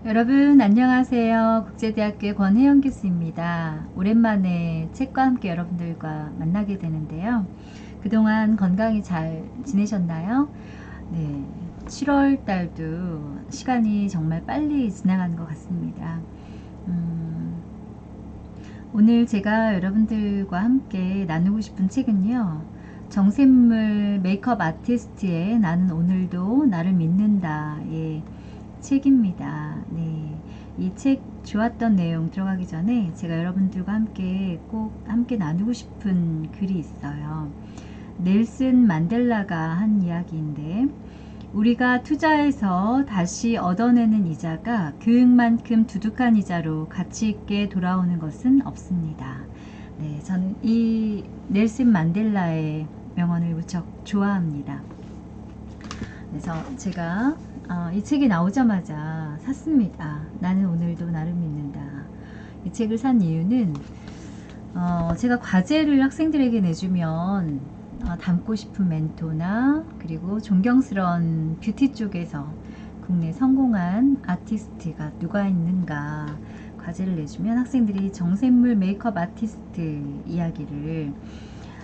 여러분 안녕하세요. 국제대학교의 권혜영 교수입니다. 오랜만에 책과 함께 여러분들과 만나게 되는데요. 그동안 건강히 잘 지내셨나요? 네, 7월 달도 시간이 정말 빨리 지나가는 것 같습니다. 오늘 제가 여러분들과 함께 나누고 싶은 책은요. 정샘물 메이크업 아티스트의 나는 오늘도 나를 믿는다의 책입니다. 네. 이 책 좋았던 내용 들어가기 전에 제가 여러분들과 함께 꼭 함께 나누고 싶은 글이 있어요. 넬슨 만델라가 한 이야기인데, 우리가 투자해서 다시 얻어내는 이자가 교육만큼 두둑한 이자로 가치 있게 돌아오는 것은 없습니다. 네, 저는 이 넬슨 만델라의 명언을 무척 좋아합니다. 그래서 제가 이 책이 나오자마자 샀습니다. 나는 오늘도 나를 믿는다. 이 책을 산 이유는 제가 과제를 학생들에게 내주면 닮고 싶은 멘토나 그리고 존경스러운 뷰티 쪽에서 국내 성공한 아티스트가 누가 있는가 과제를 내주면 학생들이 정샘물 메이크업 아티스트 이야기를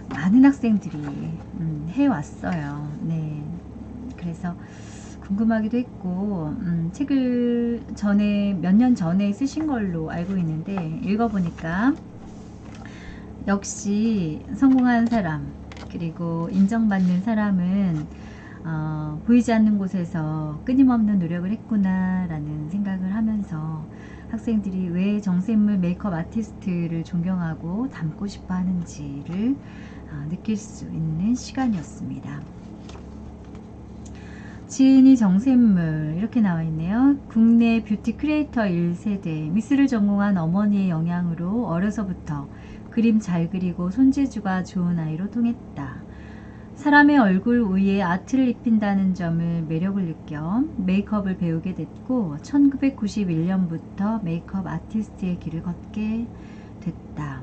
많은 학생들이 해왔어요. 네. 그래서 궁금하기도 했고 책을 몇 년 전에 쓰신 걸로 알고 있는데 읽어보니까 역시 성공한 사람 그리고 인정받는 사람은 보이지 않는 곳에서 끊임없는 노력을 했구나 라는 생각을 하면서 학생들이 왜 정샘물 메이크업 아티스트를 존경하고 닮고 싶어 하는지를 느낄 수 있는 시간이었습니다. 지은이 정샘물 이렇게 나와 있네요. 국내 뷰티 크리에이터 1세대 미술을 전공한 어머니의 영향으로 어려서부터 그림 잘 그리고 손재주가 좋은 아이로 통했다. 사람의 얼굴 위에 아트를 입힌다는 점을 매력을 느껴 메이크업을 배우게 됐고 1991년부터 메이크업 아티스트의 길을 걷게 됐다.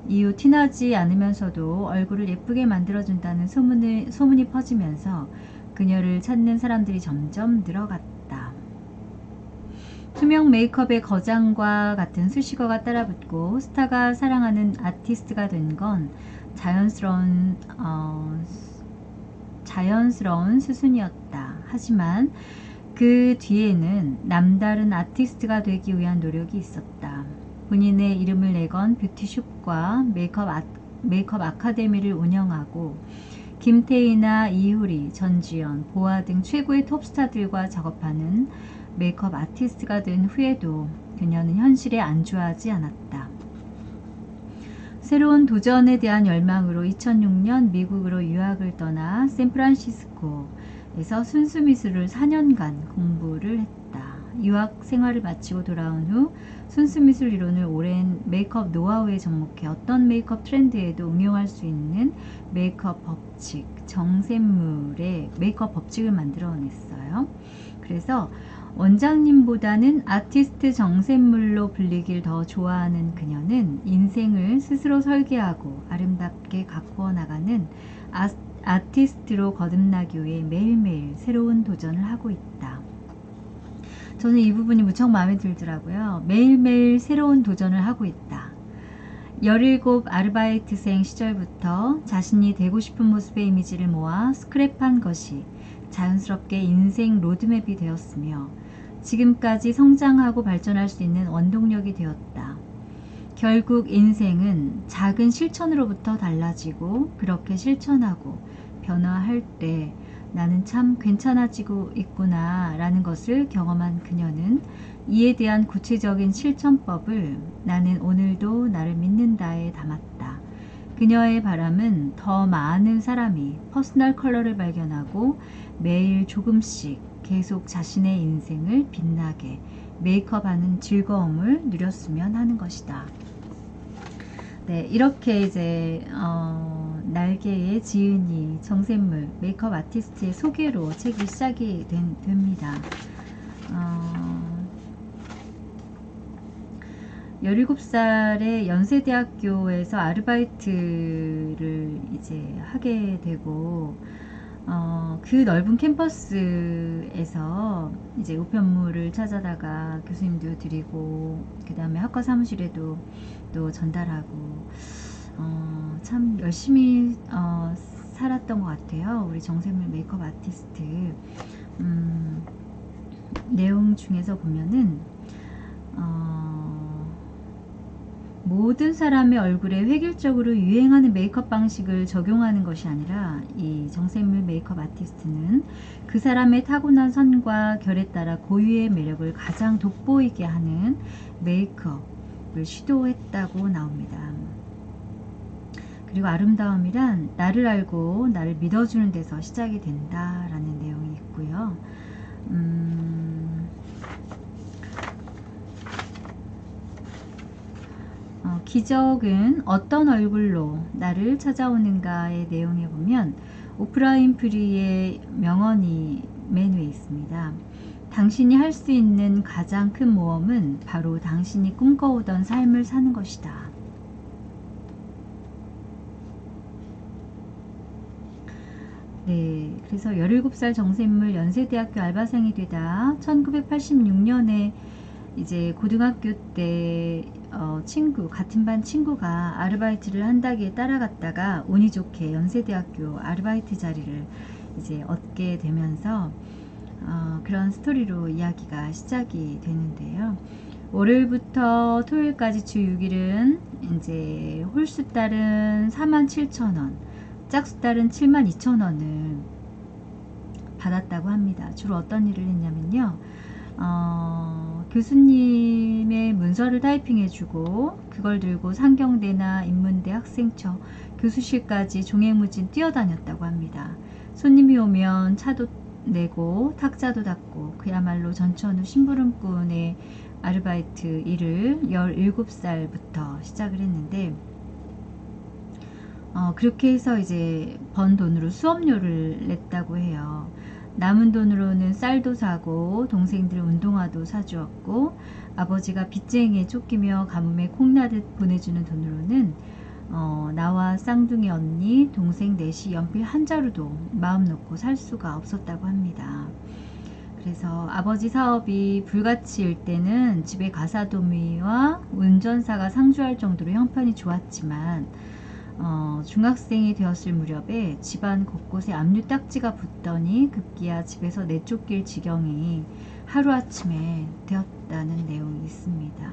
이후 티나지 않으면서도 얼굴을 예쁘게 만들어준다는 소문이 퍼지면서 그녀를 찾는 사람들이 점점 늘어갔다. 투명 메이크업의 거장과 같은 수식어가 따라붙고 스타가 사랑하는 아티스트가 된 건 자연스러운 수순이었다. 하지만 그 뒤에는 남다른 아티스트가 되기 위한 노력이 있었다. 본인의 이름을 내건 뷰티숍과 메이크업 아카데미를 운영하고 김태희나 이효리, 전지현, 보아 등 최고의 톱스타들과 작업하는 메이크업 아티스트가 된 후에도 그녀는 현실에 안주하지 않았다. 새로운 도전에 대한 열망으로 2006년 미국으로 유학을 떠나 샌프란시스코에서 순수미술을 4년간 공부를 했다. 유학 생활을 마치고 돌아온 후 순수미술 이론을 오랜 메이크업 노하우에 접목해 어떤 메이크업 트렌드에도 응용할 수 있는 메이크업 법칙, 정샘물의 메이크업 법칙을 만들어냈어요. 그래서 원장님보다는 아티스트 정샘물로 불리길 더 좋아하는 그녀는 인생을 스스로 설계하고 아름답게 가꾸어 나가는 아티스트로 거듭나기 위해 매일매일 새로운 도전을 하고 있다. 저는 이 부분이 무척 마음에 들더라고요. 매일매일 새로운 도전을 하고 있다. 17 아르바이트생 시절부터 자신이 되고 싶은 모습의 이미지를 모아 스크랩한 것이 자연스럽게 인생 로드맵이 되었으며 지금까지 성장하고 발전할 수 있는 원동력이 되었다. 결국 인생은 작은 실천으로부터 달라지고 그렇게 실천하고 변화할 때 나는 참 괜찮아지고 있구나 라는 것을 경험한 그녀는 이에 대한 구체적인 실천법을 나는 오늘도 나를 믿는다에 담았다. 그녀의 바람은 더 많은 사람이 퍼스널 컬러를 발견하고 매일 조금씩 계속 자신의 인생을 빛나게 메이크업하는 즐거움을 누렸으면 하는 것이다. 네, 이렇게 이제 날개의 지은이 정샘물 메이크업 아티스트의 소개로 책이 시작이 됩니다. 17살에 연세대학교에서 아르바이트를 이제 하게 되고 그 넓은 캠퍼스에서 이제 우편물을 찾아다가 교수님도 드리고, 그 다음에 학과 사무실에도 또 전달하고, 참 열심히 살았던 것 같아요. 우리 정샘물 메이크업 아티스트. 내용 중에서 보면은 모든 사람의 얼굴에 획일적으로 유행하는 메이크업 방식을 적용하는 것이 아니라, 이 정샘물 메이크업 아티스트는 그 사람의 타고난 선과 결에 따라 고유의 매력을 가장 돋보이게 하는 메이크업을 시도했다고 나옵니다. 그리고 아름다움이란 나를 알고 나를 믿어주는 데서 시작이 된다라는 내용이 있고요. 기적은 어떤 얼굴로 나를 찾아오는가의 내용에 보면 오프라 윈프리의 명언이 맨 위에 있습니다. 당신이 할 수 있는 가장 큰 모험은 바로 당신이 꿈꿔오던 삶을 사는 것이다. 네, 그래서 17살 정샘물 연세대학교 알바생이 되다 1986년에 이제 고등학교 때 같은 반 친구가 아르바이트를 한다기에 따라갔다가 운이 좋게 연세대학교 아르바이트 자리를 이제 얻게 되면서 그런 스토리로 이야기가 시작이 되는데요. 월요일부터 토요일까지 주 6일은 이제 홀수딸은 47,000원, 짝수딸은 72,000원을 받았다고 합니다. 주로 어떤 일을 했냐면요. 교수님의 문서를 타이핑해주고 그걸 들고 상경대나 인문대 학생처 교수실까지 종횡무진 뛰어다녔다고 합니다. 손님이 오면 차도 내고 탁자도 닦고, 그야말로 전천후 심부름꾼의 아르바이트 일을 17살부터 시작을 했는데, 그렇게 해서 이제 번 돈으로 수업료를 냈다고 해요. 남은 돈으로는 쌀도 사고 동생들 운동화도 사주었고, 아버지가 빚쟁이에 쫓기며 가뭄에 콩나듯 보내주는 돈으로는 나와 쌍둥이 언니, 동생 넷이 연필 한 자루도 마음 놓고 살 수가 없었다고 합니다. 그래서 아버지 사업이 불가치일 때는 집에 가사도우미와 운전사가 상주할 정도로 형편이 좋았지만, 중학생이 되었을 무렵에 집안 곳곳에 압류 딱지가 붙더니 급기야 집에서 내쫓길 지경이 하루아침에 되었다는 내용이 있습니다.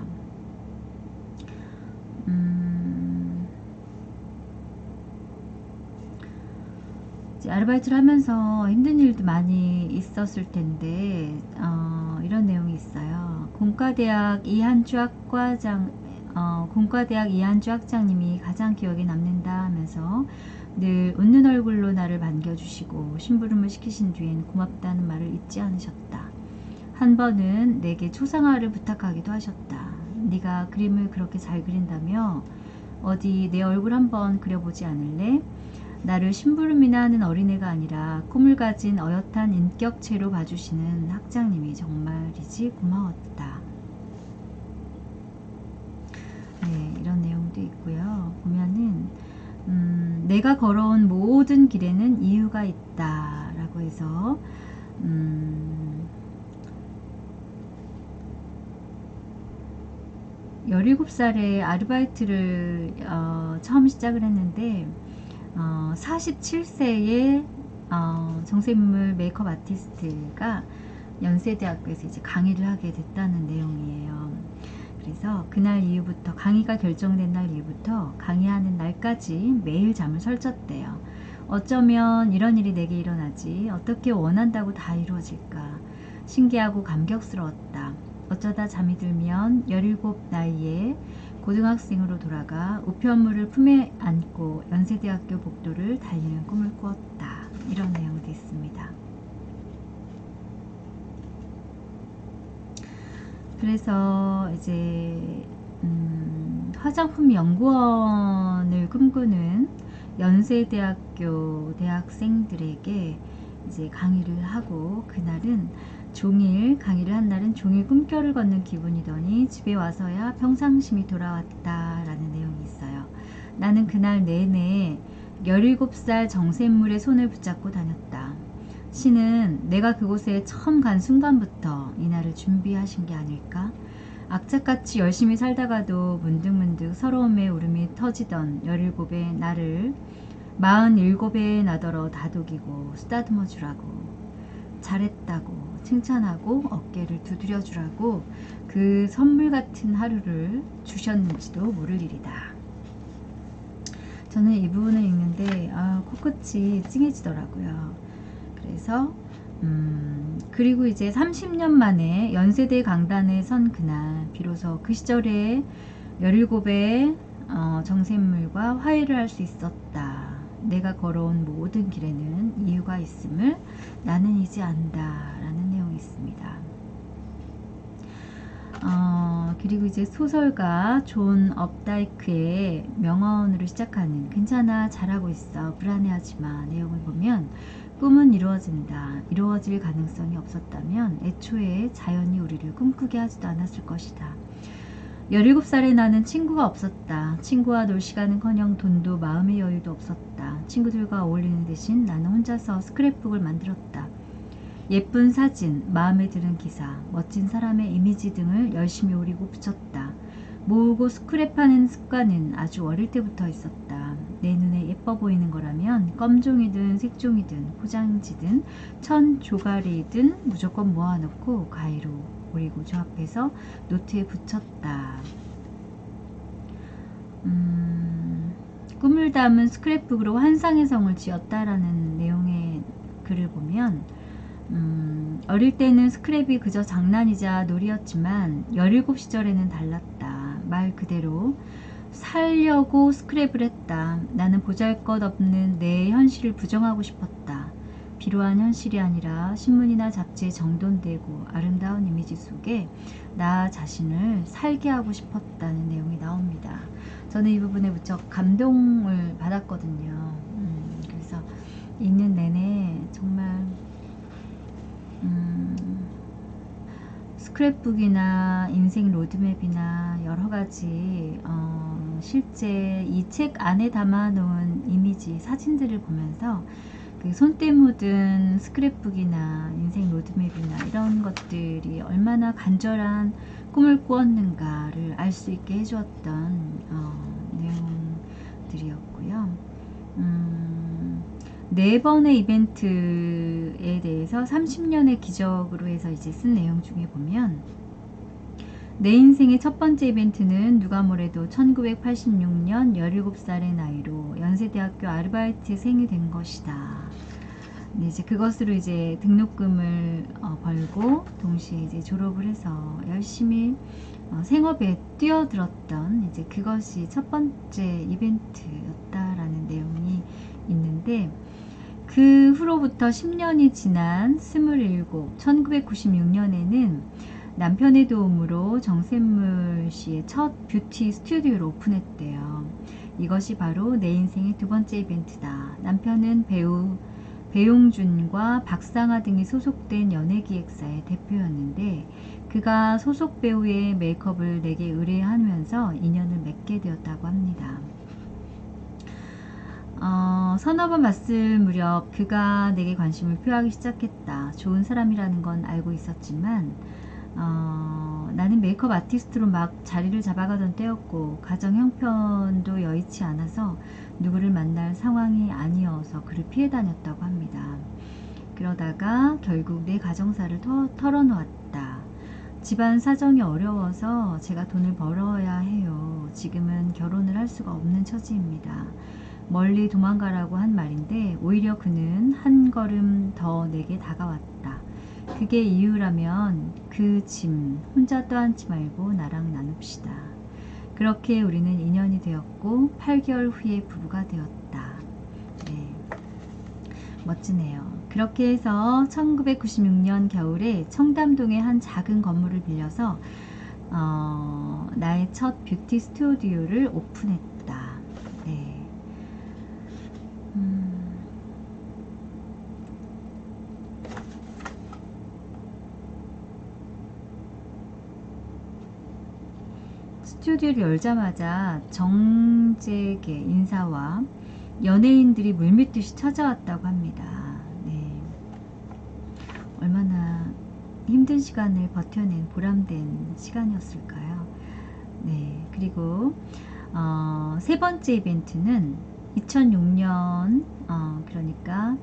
이제 아르바이트를 하면서 힘든 일도 많이 있었을 텐데, 이런 내용이 있어요. 공과대학 이한주 학장님이 가장 기억에 남는다 하면서 늘 웃는 얼굴로 나를 반겨주시고 심부름을 시키신 뒤엔 고맙다는 말을 잊지 않으셨다. 한 번은 내게 초상화를 부탁하기도 하셨다. 네가 그림을 그렇게 잘 그린다며 어디 내 얼굴 한번 그려보지 않을래? 나를 심부름이나 하는 어린애가 아니라 꿈을 가진 어엿한 인격체로 봐주시는 학장님이 정말이지 고마웠다. 네, 이런 내용도 있고요. 보면은 내가 걸어온 모든 길에는 이유가 있다 라고 해서 17살에 아르바이트를 처음 시작을 했는데, 47세의 정샘물 메이크업 아티스트가 연세대학교에서 이제 강의를 하게 됐다는 내용이에요. 그래서 그날 이후부터, 강의가 결정된 날 이후부터 강의하는 날까지 매일 잠을 설쳤대요. 어쩌면 이런 일이 내게 일어나지, 어떻게 원한다고 다 이루어질까, 신기하고 감격스러웠다. 어쩌다 잠이 들면 17 나이에 고등학생으로 돌아가 우편물을 품에 안고 연세대학교 복도를 달리는 꿈을 꾸었다. 이런 내용도 있습니다. 그래서 이제 화장품 연구원을 꿈꾸는 연세대학교 대학생들에게 이제 강의를 하고, 그날은 강의를 한 날은 종일 꿈결을 걷는 기분이더니 집에 와서야 평상심이 돌아왔다 라는 내용이 있어요. 나는 그날 내내 17살 정샘물의 손을 붙잡고 다녔다. 신은 내가 그곳에 처음 간 순간부터 이날을 준비하신 게 아닐까? 악착같이 열심히 살다가도 문득문득 서러움에 울음이 터지던 17의 나를 47의 나더러 다독이고 쓰다듬어 주라고, 잘했다고 칭찬하고 어깨를 두드려 주라고 그 선물 같은 하루를 주셨는지도 모를 일이다. 저는 이 부분을 읽는데 코끝이 찡해지더라고요. 그래서 그리고 이제 30년 만에 연세대 강단에 선 그날 비로소 그 시절에 17의 정샘물과 화해를 할 수 있었다. 내가 걸어온 모든 길에는 이유가 있음을 나는 이제 안다 라는 내용이 있습니다. 그리고 이제 소설가 존 업다이크의 명언으로 시작하는 괜찮아 잘하고 있어 불안해하지 마 내용을 보면 꿈은 이루어진다. 이루어질 가능성이 없었다면 애초에 자연이 우리를 꿈꾸게 하지도 않았을 것이다. 17살의 나는 친구가 없었다. 친구와 놀 시간은커녕 돈도 마음의 여유도 없었다. 친구들과 어울리는 대신 나는 혼자서 스크랩북을 만들었다. 예쁜 사진, 마음에 드는 기사, 멋진 사람의 이미지 등을 열심히 오리고 붙였다. 모으고 스크랩하는 습관은 아주 어릴 때부터 있었다. 내 눈에 예뻐 보이는 거라면 껌종이든 색종이든 포장지든 천 조가리든 무조건 모아놓고 가위로 오리고 조합해서 노트에 붙였다. 꿈을 담은 스크랩북으로 환상의 성을 지었다라는 내용의 글을 보면 어릴 때는 스크랩이 그저 장난이자 놀이였지만 17 시절에는 달랐다. 말 그대로 살려고 스크랩을 했다. 나는 보잘것없는 내 현실을 부정하고 싶었다. 비루한 현실이 아니라 신문이나 잡지에 정돈되고 아름다운 이미지 속에 나 자신을 살게 하고 싶었다는 내용이 나옵니다. 저는 이 부분에 무척 감동을 받았거든요. 그래서 읽는 내내 정말 스크랩북이나 인생 로드맵이나 여러가지 실제 이 책 안에 담아놓은 이미지, 사진들을 보면서 그 손때 묻은 스크랩북이나 인생 로드맵이나 이런 것들이 얼마나 간절한 꿈을 꾸었는가를 알 수 있게 해주었던 내용들이었고요. 4번의 이벤트에 대해서 30년의 기적으로 해서 이제 쓴 내용 중에 보면 내 인생의 첫 번째 이벤트는 누가 뭐래도 1986년 17살의 나이로 연세대학교 아르바이트생이 된 것이다. 네, 이제 그것으로 이제 등록금을 벌고 동시에 이제 졸업을 해서 열심히 생업에 뛰어들었던 이제 그것이 첫 번째 이벤트였다라는 내용이 있는데 그 후로부터 10년이 지난 27, 1996년에는 남편의 도움으로 정샘물 씨의 첫 뷰티 스튜디오를 오픈했대요. 이것이 바로 내 인생의 두 번째 이벤트다. 남편은 배우 배용준과 박상아 등이 소속된 연예기획사의 대표였는데 그가 소속 배우의 메이크업을 내게 의뢰하면서 인연을 맺게 되었다고 합니다. 서너 번 봤을 무렵 그가 내게 관심을 표하기 시작했다. 좋은 사람이라는 건 알고 있었지만 나는 메이크업 아티스트로 막 자리를 잡아가던 때였고 가정 형편도 여의치 않아서 누구를 만날 상황이 아니어서 그를 피해 다녔다고 합니다. 그러다가 결국 내 가정사를 털어놓았다. 집안 사정이 어려워서 제가 돈을 벌어야 해요. 지금은 결혼을 할 수가 없는 처지입니다. 멀리 도망가라고 한 말인데 오히려 그는 한 걸음 더 내게 다가왔다. 그게 이유라면 그 짐 혼자 떠안지 말고 나랑 나눕시다. 그렇게 우리는 인연이 되었고 8개월 후에 부부가 되었다. 네, 멋지네요. 그렇게 해서 1996년 겨울에 청담동의 한 작은 건물을 빌려서 나의 첫 뷰티 스튜디오를 오픈했다. 네. 스튜디오를 열자마자 정재계 인사와 연예인들이 물밀듯이 찾아왔다고 합니다. 네. 얼마나 힘든 시간을 버텨낸 보람된 시간이었을까요? 네. 그리고 세 번째 이벤트는 2006년 그러니까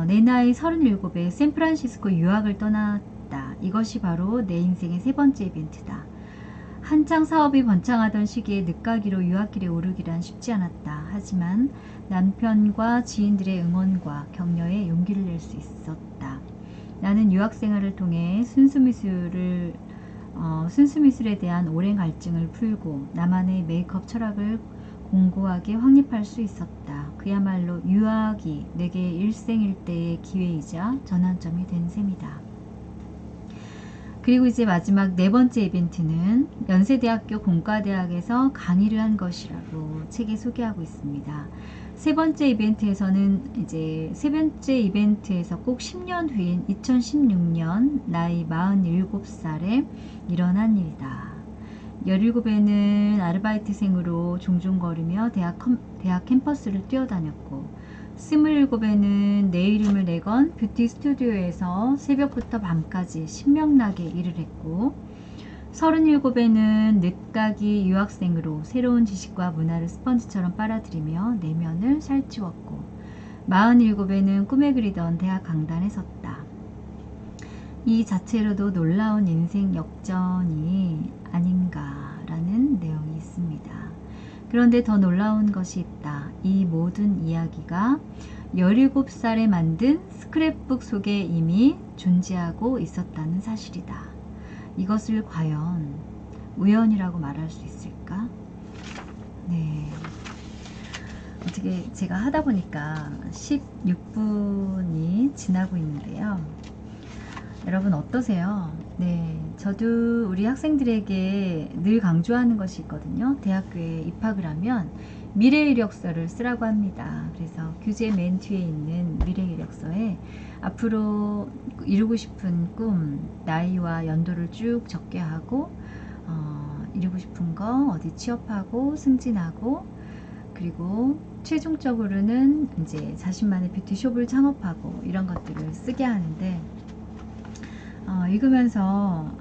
내 나이 37에 샌프란시스코 유학을 떠났다. 이것이 바로 내 인생의 세 번째 이벤트다. 한창 사업이 번창하던 시기에 늦가기로 유학길에 오르기란 쉽지 않았다. 하지만 남편과 지인들의 응원과 격려에 용기를 낼 수 있었다. 나는 유학 생활을 통해 순수미술에 대한 오랜 갈증을 풀고 나만의 메이크업 철학을 공고하게 확립할 수 있었다. 그야말로 유학이 내게 일생일대의 기회이자 전환점이 된 셈이다. 그리고 이제 마지막 네 번째 이벤트는 연세대학교 공과대학에서 강의를 한 것이라고 책에 소개하고 있습니다. 세 번째 이벤트에서 꼭 10년 후인 2016년 나이 47살에 일어난 일이다. 17에는 아르바이트생으로 종종 거리며 대학 캠퍼스를 뛰어다녔고 27에는 내 이름을 내건 뷰티 스튜디오에서 새벽부터 밤까지 신명나게 일을 했고 37에는 늦가기 유학생으로 새로운 지식과 문화를 스펀지처럼 빨아들이며 내면을 살찌웠고 47에는 꿈에 그리던 대학 강단에 섰다. 이 자체로도 놀라운 인생 역전이 아닌가라는 내용이 있습니다. 그런데 더 놀라운 것이 있다. 이 모든 이야기가 17살에 만든 스크랩북 속에 이미 존재하고 있었다는 사실이다. 이것을 과연 우연이라고 말할 수 있을까? 네. 어떻게 제가 하다 보니까 16분이 지나고 있는데요. 여러분 어떠세요? 네, 저도 우리 학생들에게 늘 강조하는 것이 있거든요. 대학교에 입학을 하면 미래 이력서를 쓰라고 합니다. 그래서 교재 맨 뒤에 있는 미래 이력서에 앞으로 이루고 싶은 꿈, 나이와 연도를 쭉 적게 하고 이루고 싶은 거 어디 취업하고 승진하고 그리고 최종적으로는 이제 자신만의 뷰티숍을 창업하고 이런 것들을 쓰게 하는데 읽으면서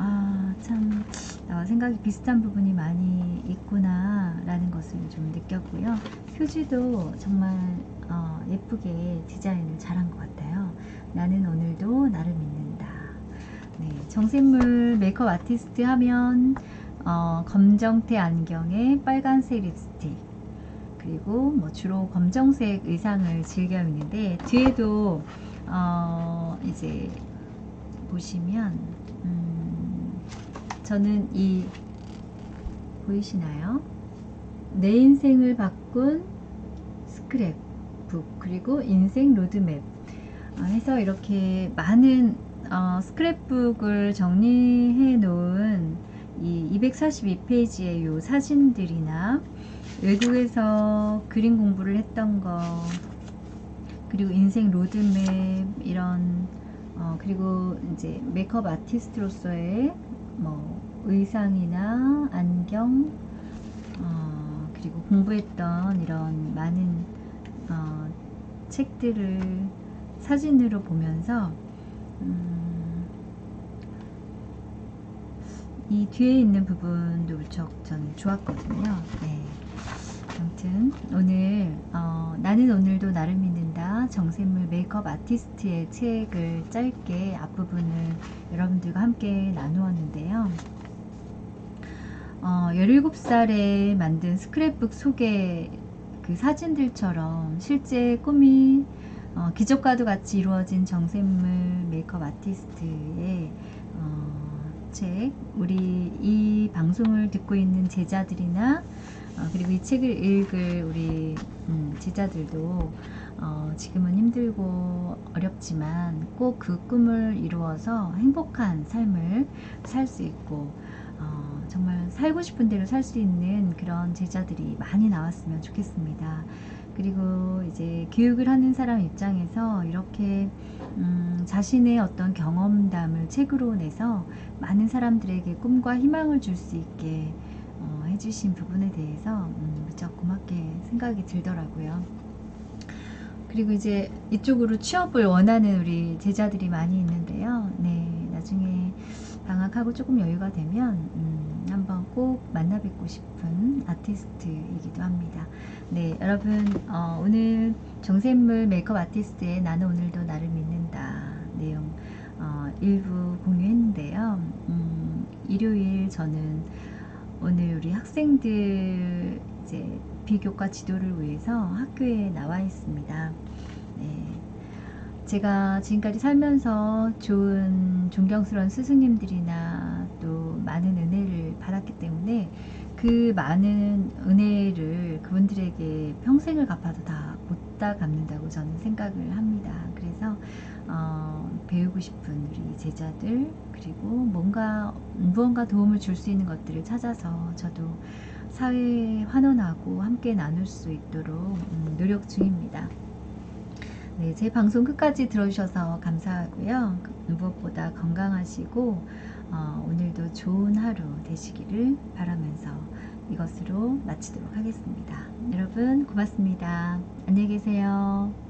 참 나와 생각이 비슷한 부분이 많이 있구나 라는 것을 좀 느꼈고요. 표지도 정말 예쁘게 디자인을 잘한 것 같아요. 나는 오늘도 나를 믿는다. 네, 정샘물 메이크업 아티스트 하면 검정태 안경에 빨간색 립스틱 그리고 뭐 주로 검정색 의상을 즐겨 입는데 뒤에도 이제 보시면 저는 이 보이시나요? 내 인생을 바꾼 스크랩북 그리고 인생 로드맵 해서 이렇게 많은 스크랩북을 정리해 놓은 이 242페이지의 요 사진들이나 외국에서 그림 공부를 했던 거 그리고 인생 로드맵 이런 그리고 이제 메이크업 아티스트로서의 뭐 의상이나 안경 그리고 공부했던 이런 많은 책들을 사진으로 보면서 이 뒤에 있는 부분도 무척 저는 좋았거든요. 네. 아무튼 오늘 나는 오늘도 나를 믿는다 정샘물 메이크업 아티스트의 책을 짧게 앞부분을 여러분들과 함께 나누었는데요. 17살에 만든 스크랩북 속의 그 사진들처럼 실제 꿈이 기적과도 같이 이루어진 정샘물 메이크업 아티스트의 책 우리 이 방송을 듣고 있는 제자들이나 그리고 이 책을 읽을 우리 제자들도 지금은 힘들고 어렵지만 꼭 그 꿈을 이루어서 행복한 삶을 살 수 있고 정말 살고 싶은 대로 살 수 있는 그런 제자들이 많이 나왔으면 좋겠습니다. 그리고 이제 교육을 하는 사람 입장에서 이렇게 자신의 어떤 경험담을 책으로 내서 많은 사람들에게 꿈과 희망을 줄 수 있게 해주신 부분에 대해서 무척 고맙게 생각이 들더라고요. 그리고 이제 이쪽으로 취업을 원하는 우리 제자들이 많이 있는데요. 네, 나중에 방학하고 조금 여유가 되면 한번 꼭 만나 뵙고 싶은 아티스트이기도 합니다. 네, 여러분 오늘 정샘물 메이크업 아티스트의 나는 오늘도 나를 믿는다 내용 일부 공유했는데요. 일요일 저는 오늘 우리 학생들 이제 비교과 지도를 위해서 학교에 나와 있습니다. 네. 제가 지금까지 살면서 좋은 존경스러운 스승님들이나 또 많은 은혜를 받았기 때문에 그 많은 은혜를 그분들에게 평생을 갚아도 다 못 다 갚는다고 저는 생각을 합니다. 그래서 배우고 싶은 우리 제자들 그리고 무언가 도움을 줄 수 있는 것들을 찾아서 저도 사회에 환원하고 함께 나눌 수 있도록 노력 중입니다. 네, 제 방송 끝까지 들어주셔서 감사하고요. 무엇보다 건강하시고 오늘도 좋은 하루 되시기를 바라면서 이것으로 마치도록 하겠습니다. 여러분 고맙습니다. 안녕히 계세요.